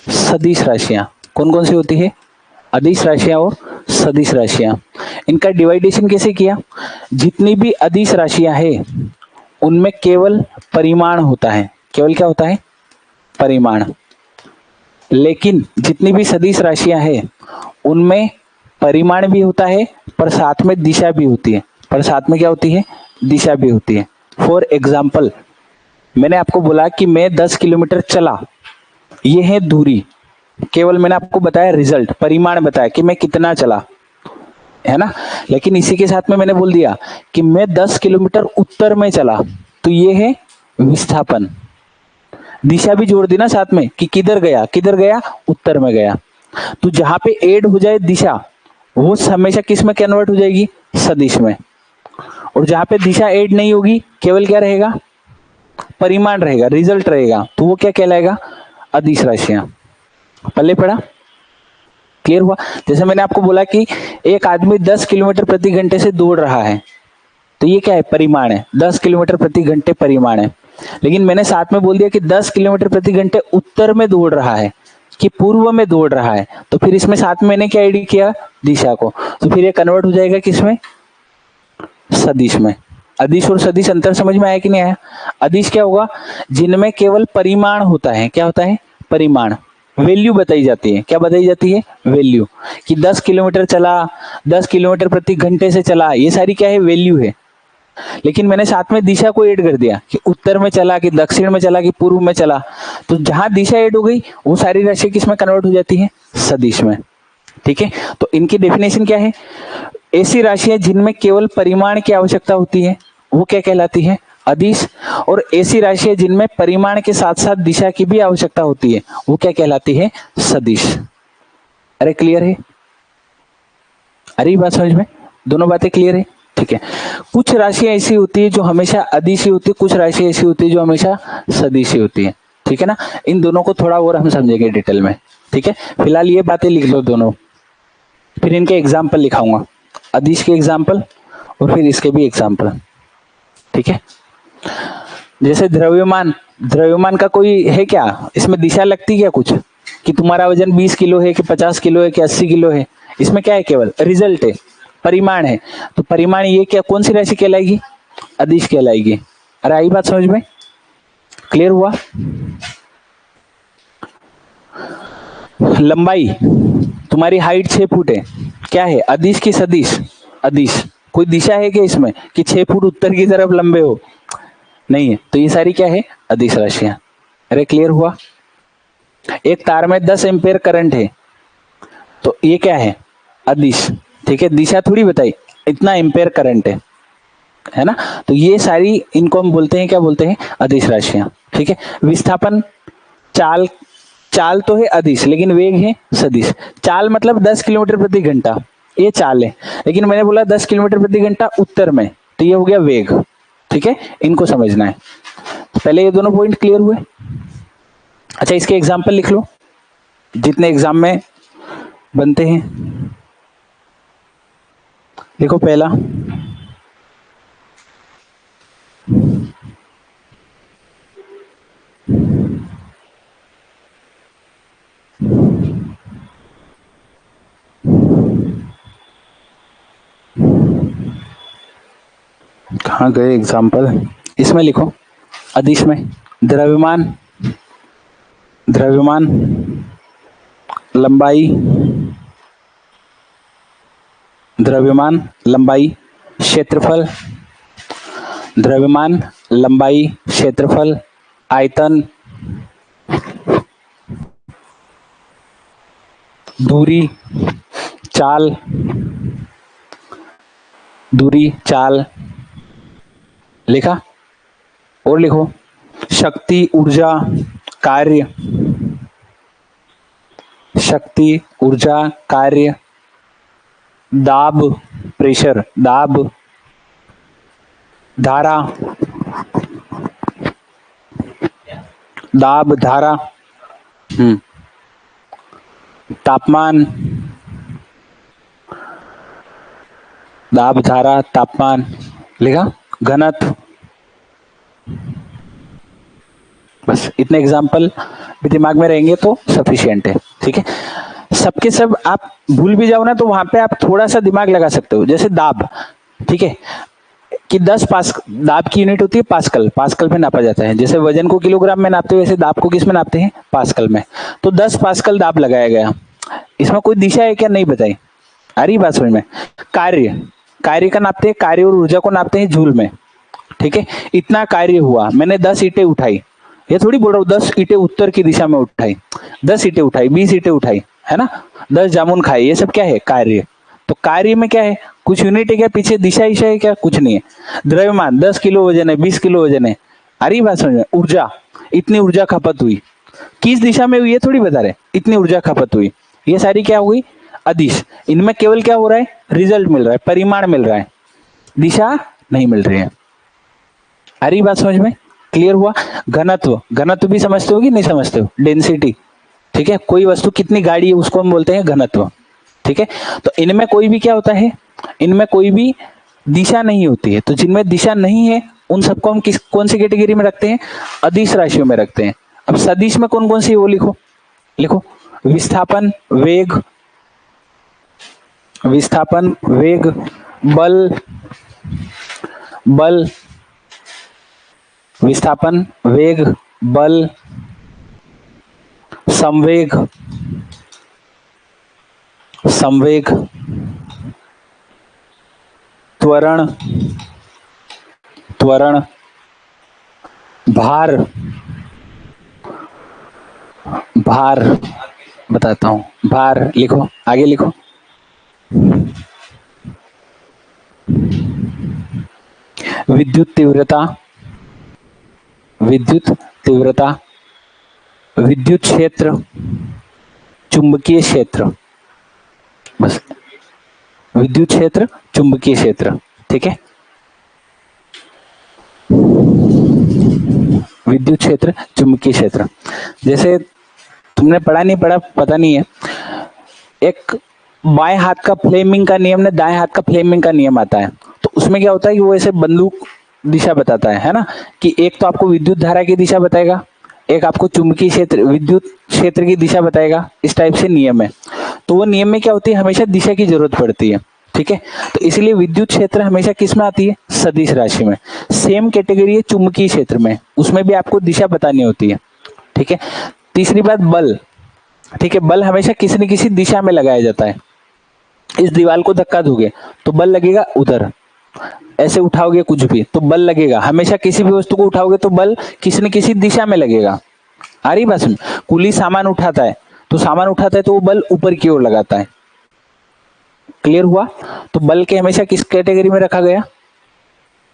सदिश राशियां। कौन कौन सी होती है? अदिश राशियां और सदिश राशियां। इनका डिवाइडेशन कैसे किया? जितनी भी अदिश राशियां है उनमें केवल परिमाण होता है। केवल क्या होता है? परिमाण। लेकिन जितनी भी सदिश राशियां हैं उनमें परिमाण भी होता है पर साथ में दिशा भी होती है। पर साथ में क्या होती है? दिशा भी होती है। फॉर एग्जाम्पल, मैंने आपको बोला कि मैं 10 किलोमीटर चला, ये है दूरी। केवल मैंने आपको बताया रिजल्ट, परिमाण बताया कि मैं कितना चला, है ना। लेकिन इसी के साथ में मैंने बोल दिया कि मैं 10 किलोमीटर उत्तर में चला, तो ये है विस्थापन। दिशा भी जोड़ दी ना साथ में कि किधर गया, किधर गया, उत्तर में गया। तो जहां पे ऐड हो जाए दिशा, वो हमेशा किस में कन्वर्ट हो जाएगी? सदिश में। और जहां पे दिशा ऐड नहीं होगी, केवल क्या रहेगा? परिमाण रहेगा, रिजल्ट रहेगा, तो वो क्या कहलाएगा? अदिश राशियां। पहले पढ़ा? क्लियर हुआ? जैसे मैंने आपको बोला कि एक आदमी 10 किलोमीटर प्रति घंटे से दौड़ रहा है, तो ये क्या है? परिमाण है। 10 किलोमीटर प्रति घंटे परिमाण है। लेकिन मैंने साथ में बोल दिया कि 10 किलोमीटर प्रति घंटे उत्तर में दौड़ रहा है कि पूर्व में दौड़ रहा है, तो फिर इसमें साथ में मैंने क्या ऐड किया? दिशा को। तो फिर ये कन्वर्ट हो जाएगा किसमें? सदिश में। अदिश और सदिश अंतर समझ में आया कि नहीं आया? अदिश क्या होगा? जिनमें केवल परिमाण होता है। क्या होता है? परिमाण। वैल्यू बताई जाती है। क्या बताई जाती है? वैल्यू। कि 10 किलोमीटर चला, 10 किलोमीटर प्रति घंटे से चला, ये सारी क्या है? वैल्यू है। लेकिन मैंने साथ में दिशा को ऐड कर दिया कि उत्तर में चला, कि दक्षिण में चला, कि पूर्व में चला, तो जहां दिशा ऐड हो गई वो सारी राशि किस में कन्वर्ट हो जाती है? सदिश में, ठीक है। तो इनकी डेफिनेशन क्या है? ऐसी राशियां जिनमें केवल परिमाण की आवश्यकता होती है, वो क्या कहलाती है? अदिश। और ऐसी राशि है जिनमें परिमाण के साथ साथ दिशा की भी आवश्यकता होती है, वो क्या कहलाती है? सदिश। अरे क्लियर है? अरे बात समझ में? दोनों बातें क्लियर है? ठीक है। कुछ राशियां ऐसी होती है जो हमेशा अदिश ही होती है, कुछ राशि ऐसी होती है जो हमेशा सदिश ही होती है। ठीक है ना? इन दोनों को थोड़ा और हम समझेंगे डिटेल में। ठीक है, फिलहाल ये बातें लिख लो दोनों, फिर इनके एग्जाम्पल लिखाऊंगा, अदिश के एग्जाम्पल और फिर इसके भी एग्जाम्पल। ठीक है, जैसे द्रव्यमान, द्रव्यमान का कोई है क्या? इसमें दिशा लगती क्या कुछ कि तुम्हारा वजन 20 किलो है कि 50 किलो है कि 80 किलो है? इसमें क्या है? केवल रिजल्ट है, परिमाण है। तो परिमाण ये क्या, कौन सी राशि कहलाएगी? अदिश कहलाएगी। अरे आई बात समझ में? क्लियर हुआ? लंबाई, तुम्हारी हाइट 6 फुट है, क्या है? अदिश की सदिश? अदिश। कोई दिशा है क्या इसमें कि 6 फुट उत्तर की तरफ लंबे हो? नहीं है, तो ये सारी क्या है? अदिश राशियां। अरे क्लियर हुआ? एक तार में 10 एम्पेयर करंट है, तो ये क्या है? अदिश। ठीक है, दिशा थोड़ी बताई, इतना एम्पेयर करंट है ना? तो ये सारी, इनको हम बोलते हैं, क्या बोलते हैं? अदिश राशियां। ठीक है, विस्थापन, चाल, चाल तो है अदिश लेकिन वेग है सदिश। चाल मतलब 10 किलोमीटर प्रति घंटा, ये चाल है, लेकिन मैंने बोला 10 किलोमीटर प्रति घंटा उत्तर में, तो ये हो गया वेग। ठीक है, इनको समझना है। तो पहले ये दोनों पॉइंट क्लियर हुए। अच्छा, इसके एग्जाम्पल लिख लो जितने एग्जाम में बनते हैं। देखो पहला, कहाँ गए एग्जाम्पल? इसमें लिखो, अदिश में। द्रव्यमान, द्रव्यमान, लंबाई, द्रव्यमान, लंबाई, क्षेत्रफल, द्रव्यमान, लंबाई, क्षेत्रफल, आयतन, दूरी, चाल, दूरी, चाल, लिखा? और लिखो, शक्ति, ऊर्जा, कार्य, शक्ति, ऊर्जा, कार्य, दाब, प्रेशर, दाब, धारा, दाब, धारा, तापमान, दाब, धारा, तापमान, लिखा? घनत्व। बस इतने एग्जाम्पल भी दिमाग में रहेंगे तो सफिशिएंट है। ठीक है, सबके सब आप भूल भी जाओ ना तो वहां पे आप थोड़ा सा दिमाग लगा सकते हो। जैसे दाब, ठीक है, कि 10 पास, दाब की यूनिट होती है पास्कल, पास्कल में नापा जाता है। जैसे वजन को किलोग्राम में नापते हैं, वैसे दाब को किस में नापते हैं? पास्कल में। तो 10 पास्कल दाब लगाया गया, इसमें कोई दिशा है क्या? नहीं बताई। आ रही बात समझ में? कार्य, कार्य का नापते हैं, कार्य और ऊर्जा को नापते हैं जूल में। ठीक है, इतना कार्य हुआ, मैंने 10 ईंटें उठाई, ये थोड़ी बोल रहा हूँ 10 ईंटें उत्तर की दिशा में उठाई, 10 ईंटें उठाई, 20 ईंटें उठाई, है ना, 10 जामुन खाए, ये सब क्या है? कार्य। तो कार्य में क्या है? कुछ यूनिट है क्या? पीछे दिशा ईशा है क्या? कुछ नहीं है। द्रव्यमान 10 किलो वजन है, 20 किलो वजन है। आ रही बात समझ में? ऊर्जा, इतनी ऊर्जा खपत हुई, किस दिशा में हुई ये थोड़ी बता रहे, इतनी ऊर्जा खपत हुई। ये सारी क्या हुई? अदिश। इनमें केवल क्या हो रहा है? रिजल्ट मिल रहा है, परिमाण मिल रहा है, दिशा नहीं मिल रही है। आ रही बात समझ में? क्लियर हुआ? घनत्व, घनत्व भी समझते हो कि नहीं समझते हो? डेंसिटी। ठीक है, कोई वस्तु कितनी गाढ़ी है उसको हम बोलते हैं घनत्व। ठीक है, तो इनमें कोई भी क्या होता है? इनमें कोई भी दिशा नहीं होती है, तो जिनमें दिशा नहीं है उन सबको हम किस, कौन सी कैटेगरी में रखते हैं? अदिश राशियों में रखते हैं। अब सदिश में कौन कौन सी, वो लिखो। लिखो, विस्थापन, वेग, विस्थापन, वेग, बल, बल, विस्थापन, वेग, बल, संवेग, संवेग, त्वरण, त्वरण, भार, भार, बताता हूं, भार लिखो, आगे लिखो। विद्युत तीव्रता, विद्युत तीव्रता, विद्युत क्षेत्र, चुंबकीय क्षेत्र, बस विद्युत क्षेत्र, चुंबकीय क्षेत्र, ठीक है। विद्युत क्षेत्र, चुंबकीय क्षेत्र, जैसे तुमने पढ़ा नहीं पढ़ा पता नहीं है, एक बाएं हाथ का फ्लेमिंग का नियम ने दाएं हाथ का फ्लेमिंग का नियम आता है, तो उसमें क्या होता है कि वो ऐसे बंदूक दिशा बताता है ना, कि एक तो आपको विद्युत धारा की दिशा बताएगा, एक आपको चुंबकीय क्षेत्र विद्युत क्षेत्र की दिशा बताएगा, इस टाइप से नियम है। तो वो नियम में क्या होती है, हमेशा दिशा की जरूरत पड़ती है, ठीक है। तो इसलिए विद्युत क्षेत्र हमेशा किस में आती है, सदिश राशि में। सेम कैटेगरी है चुंबकीय क्षेत्र में, उसमें भी आपको दिशा बतानी होती है, ठीक है। तीसरी बात बल, ठीक है, बल हमेशा किसी न किसी दिशा में लगाया जाता है। इस दीवार को धक्का दोगे तो बल लगेगा उधर, ऐसे उठाओगे कुछ भी तो बल लगेगा, हमेशा किसी भी वस्तु को उठाओगे तो बल किसी न किसी दिशा में लगेगा। आ रही बात समझ, कुली सामान उठाता है तो सामान उठाता है तो वो बल ऊपर की ओर लगाता है, क्लियर हुआ। तो बल के हमेशा किस कैटेगरी में रखा गया,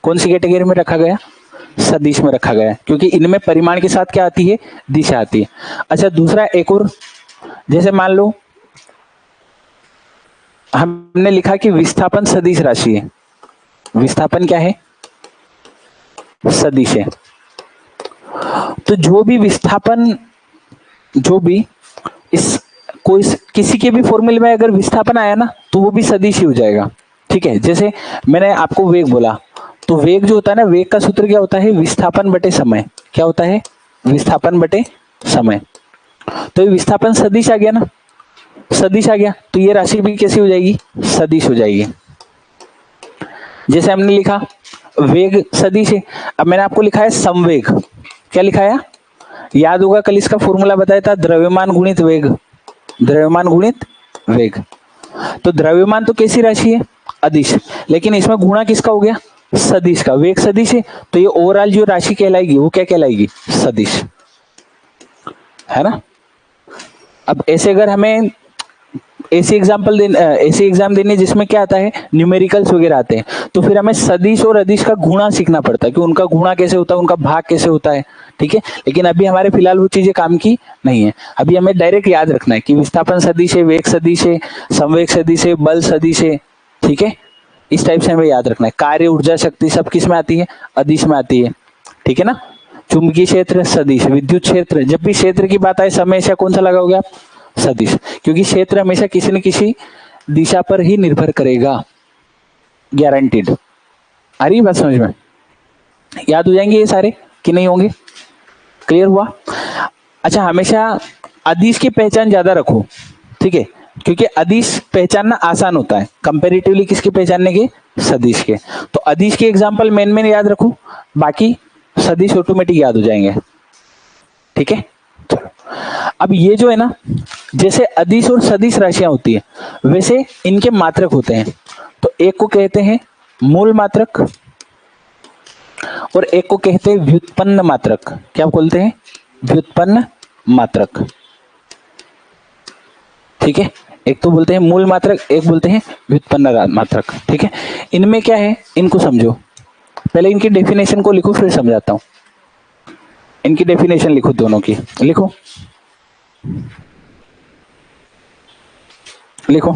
कौन सी कैटेगरी में रखा गया, सदिश में रखा गया, क्योंकि इनमें परिमाण के साथ क्या आती है, दिशा आती है। अच्छा दूसरा एक और, जैसे मान लो हमने लिखा कि विस्थापन सदिश राशि है, विस्थापन क्या है, सदिश है। तो जो भी विस्थापन, जो भी इस कोई किसी के भी फॉर्मूले में अगर विस्थापन आया ना तो वो भी सदिश ही हो जाएगा, ठीक है। जैसे मैंने आपको वेग बोला, तो वेग जो होता है ना, वेग का सूत्र क्या होता है, विस्थापन बटे समय, क्या होता है, विस्थापन बटे समय। तो ये विस्थापन सदिश आ गया ना, सदिश आ गया, तो ये राशि भी कैसी हो जाएगी, सदिश हो जाएगी। जैसे हमने लिखा वेग सदिश है, अब मैंने आपको लिखा है समवेग, क्या लिखाया, याद होगा कल इसका फॉर्मूला बताया था, द्रव्यमान गुणित वेग, द्रव्यमान गुणित वेग। तो द्रव्यमान तो कैसी राशि है, अदिश, लेकिन इसमें गुणा किसका हो गया, सदिश का, वेग सदिश है, तो ये ओवरऑल जो राशि कहलाएगी वो क्या कहलाएगी, सदिश, है ना। अब ऐसे अगर हमें ऐसी एग्जाम देने जिसमें क्या आता है, न्यूमेरिकल्स वगैरह आते हैं, तो फिर हमें सदिश और अदिश का गुणा सीखना पड़ता है कि उनका गुणा कैसे होता है, उनका भाग कैसे होता है, ठीक है। लेकिन अभी हमारे फिलहाल वो चीजें काम की नहीं है, अभी हमें डायरेक्ट याद रखना है कि विस्थापन सदिश है, वेग सदिश है, संवेग सदिश है, बल सदिश है, ठीक है। इस टाइप से हमें याद रखना है। कार्य, ऊर्जा, शक्ति सब किस में आती है, अदिश में आती है, ठीक है ना। चुंबकीय क्षेत्र सदिश, विद्युत क्षेत्र, जब भी क्षेत्र की बात आए हमेशा कौन सा लगाओगे आप, सदिश, क्योंकि क्षेत्र हमेशा किसी न किसी दिशा पर ही निर्भर करेगा, गारंटीड। आ रही बात समझ में, याद हो जाएंगे ये सारे कि नहीं होंगे, क्लियर हुआ। अच्छा हमेशा अदिश की पहचान ज्यादा रखो, ठीक है, क्योंकि अदिश पहचानना आसान होता है कंपैरेटिवली किसके पहचानने के, सदिश के। तो अदिश के एग्जांपल मेन याद रखो, बाकी सदिश ऑटोमेटिक याद हो जाएंगे, ठीक है। चलो अब ये जो है ना, जैसे अदिश और सदिश राशियां होती है वैसे इनके मात्रक होते हैं। तो एक को कहते हैं मूल मात्रक और एक को कहते हैं व्युत्पन्न मात्रक। क्या बोलते हैं, व्युत्पन्न मात्रक, ठीक है। एक तो बोलते हैं मूल मात्रक, एक बोलते हैं व्युत्पन्न मात्रक, ठीक है। इनमें क्या है, इनको समझो, पहले इनकी डेफिनेशन को लिखो फिर समझाता हूं। इनकी डेफिनेशन लिखो, दोनों की लिखो, लिखो।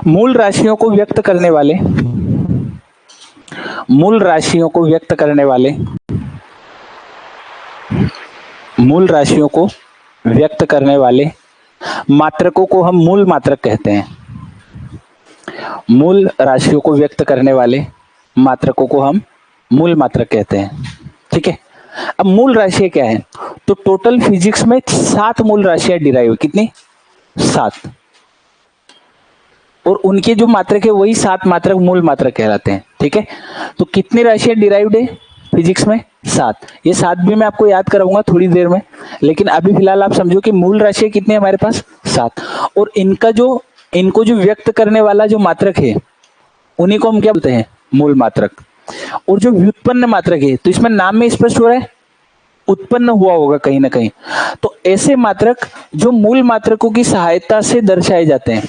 मूल राशियों को व्यक्त करने वाले, मूल राशियों को व्यक्त करने वाले, मूल राशियों को व्यक्त करने वाले मात्रकों को हम मूल मात्रक कहते हैं। मूल राशियों को व्यक्त करने वाले मात्रकों को हम मूल मात्रक कहते हैं, ठीक है। अब मूल राशियां क्या है, तो टोटल फिजिक्स में 7 मूल राशियां डिराइव, कितनी, 7, और उनके जो मात्रक है वही 7 मात्रक मूल मात्रक कहलाते हैं, ठीक है। तो कितनी राशियां डिराइव्ड है फिजिक्स में, 7। ये 7 भी मैं आपको याद कराऊंगा थोड़ी देर में, लेकिन अभी फिलहाल आप समझो कि मूल राशियां कितनी है हमारे पास, 7। और इनको जो व्यक्त करने वाला जो मात्रक है उन्हीं को हम क्या बोलते हैं, मूल मात्रक। और जो व्युत्पन्न मात्रक है, तो इसमें नाम में स्पष्ट हो रहा है, उत्पन्न हुआ होगा कहीं ना कहीं। तो ऐसे मात्रक जो मूल मात्रकों की सहायता से दर्शाए जाते हैं,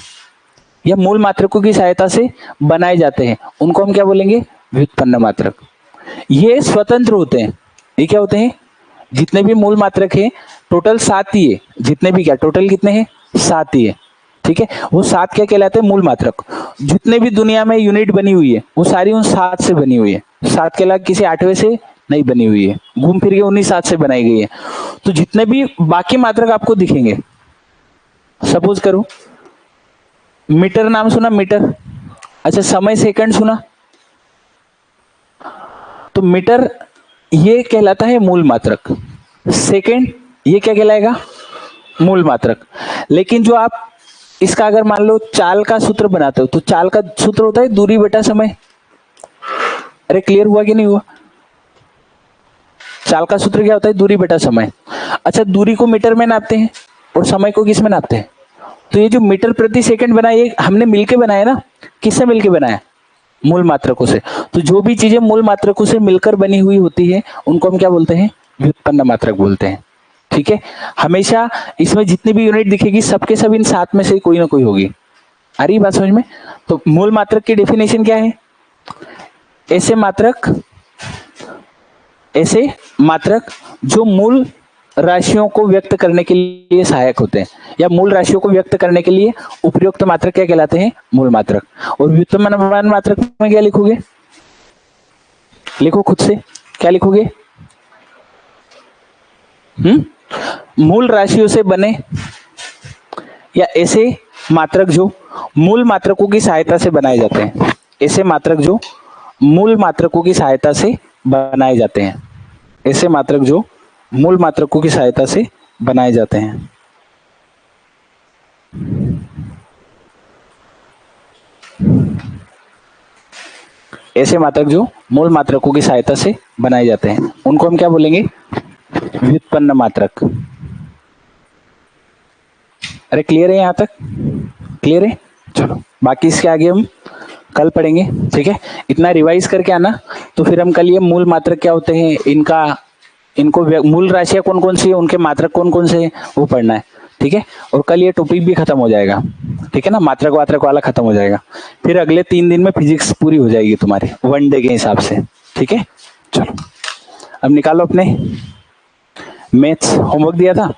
या मूल मात्रकों की सहायता से बनाए जाते हैं, उनको हम क्या बोलेंगे? व्युत्पन्न मात्रक। ये स्वतंत्र होते हैं। ये क्या होते हैं? जितने भी मूल मात्रक हैं, टोटल 7 ही है। जितने भी क्या टोटल कितने हैं? 7 ही है। ठीक है, वो 7 क्या कहलाते हैं? मूल मात्रक। जितने भी दुनिया में यूनिट बनी हुई है वो सारी उन 7 से बनी हुई है। 7 के अलावा किसी 8वें से नहीं बनी हुई है, घूम फिर के उन्हीं 7 से बनाई गई है। तो जितने भी बाकी मात्रक आपको दिखेंगे, सपोज करो मीटर नाम सुना? मीटर। अच्छा, समय सेकंड सुना? तो मीटर ये कहलाता है मूल मात्रक। सेकंड ये क्या कहलाएगा? मूल मात्रक। लेकिन जो आप इसका अगर मान लो चाल का सूत्र बनाते हो, तो चाल का सूत्र होता है दूरी बटा समय। अरे क्लियर हुआ कि नहीं हुआ? चाल का सूत्र क्या होता है? दूरी बटा समय। अच्छा, दूरी को मीटर में नापते हैं और समय को किस में नापते हैं? तो ये जो मीटर प्रति सेकंड बना, ये हमने मिलके बनाया ना। किससे मिलके बनाया? मूल मात्रकों से। तो जो भी चीजें मूल मात्रकों से मिलकर बनी हुई होती है उनको हम क्या बोलते हैं? व्युत्पन्न मात्रक बोलते हैं। ठीक है, हमेशा इसमें जितनी भी यूनिट दिखेगी सबके सब इन 7 में से कोई ना कोई होगी। आ रही बात समझ में? तो मूल मात्रक की डेफिनेशन क्या है? ऐसे मात्रक जो मूल राशियों को व्यक्त करने के लिए सहायक होते हैं, या मूल राशियों को व्यक्त करने के लिए उपयुक्त मात्रक क्या कहलाते हैं? मूल मात्रक। और व्युत्पन्न मात्रक में क्या लिखोगे? लिखो खुद से, क्या लिखोगे? मूल राशियों से बने या ऐसे मात्रक जो मूल मात्रकों की सहायता से बनाए जाते हैं। ऐसे मात्रक जो मूल मात्रकों की सहायता से बनाए जाते हैं। ऐसे मात्रक जो मूल मात्रकों की सहायता से बनाए जाते हैं। ऐसे मात्रक जो मूल मात्रकों की सहायता से बनाए जाते हैं उनको हम क्या बोलेंगे? व्युत्पन्न मात्रक। अरे क्लियर है यहाँ तक? क्लियर है? चलो बाकी इसके आगे हम कल पढ़ेंगे। ठीक है, इतना रिवाइज करके आना, तो फिर हम कल ये मूल मात्रक क्या होते हैं, इनको मूल राशियां कौन कौन सी है, उनके मात्रक कौन कौन से हैं, वो पढ़ना है। ठीक है, और कल ये टॉपिक भी खत्म हो जाएगा। ठीक है ना, मात्रक वात्रक वाला खत्म हो जाएगा। फिर अगले 3 दिन में फिजिक्स पूरी हो जाएगी तुम्हारी 1 डे के हिसाब से। ठीक है, चलो अब निकालो अपने मैथ्स होमवर्क दिया था।